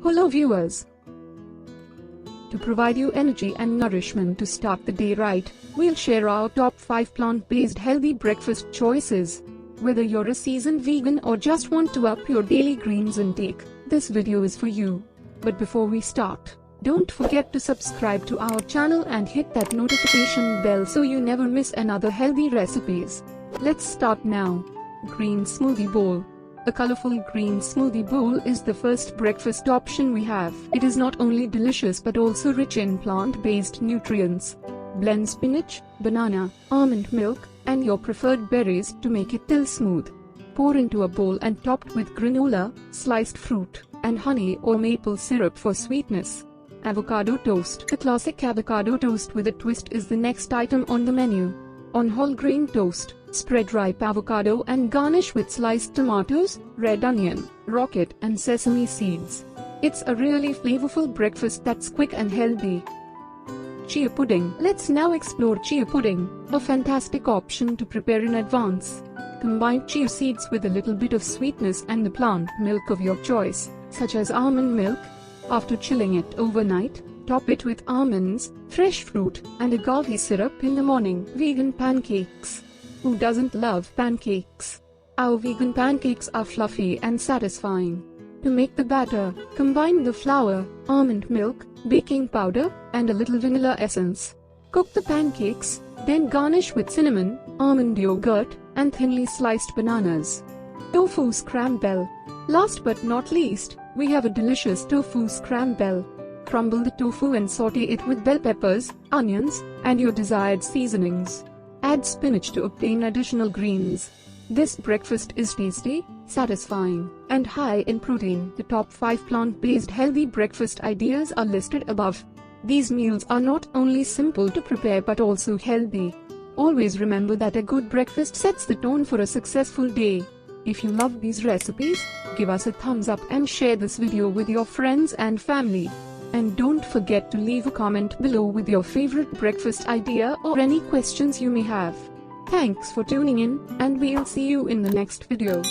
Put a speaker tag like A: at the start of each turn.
A: Hello viewers. To provide you energy and nourishment to start the day right, we'll share our top 5 plant-based healthy breakfast choices. Whether you're a seasoned vegan or just want to up your daily greens intake, this video is for you. But before we start, don't forget to subscribe to our channel and hit that notification bell so you never miss another healthy recipes. Let's start now. Green Smoothie Bowl. A colorful green smoothie bowl is the first breakfast option we have. It is not only delicious but also rich in plant-based nutrients. Blend spinach, banana, almond milk, and your preferred berries to make it till smooth. Pour into a bowl and topped with granola, sliced fruit, and honey or maple syrup for sweetness. Avocado toast. The classic avocado toast with a twist is the next item on the menu. On whole grain toast, spread ripe avocado and garnish with sliced tomatoes, red onion, rocket, and sesame seeds. It's a really flavorful breakfast that's quick and healthy. Chia pudding. Let's now explore chia pudding, a fantastic option to prepare in advance. Combine chia seeds with a little bit of sweetness and the plant milk of your choice, such as almond milk. After chilling it overnight, top it with almonds, fresh fruit, and agave syrup in the morning. Vegan pancakes. Who doesn't love pancakes? Our vegan pancakes are fluffy and satisfying. To make the batter, combine the flour, almond milk, baking powder, and a little vanilla essence. Cook the pancakes, then garnish with cinnamon, almond yogurt, and thinly sliced bananas. Tofu scramble. Last but not least, we have a delicious tofu scramble. Crumble the tofu and saute it with bell peppers, onions, and your desired seasonings. Add spinach to obtain additional greens. This breakfast is tasty, satisfying, and high in protein. The top 5 plant-based healthy breakfast ideas are listed above. These meals are not only simple to prepare but also healthy. Always remember that a good breakfast sets the tone for a successful day. If you love these recipes, give us a thumbs up and share this video with your friends and family. And don't forget to leave a comment below with your favorite breakfast idea or any questions you may have. Thanks for tuning in, and we'll see you in the next video.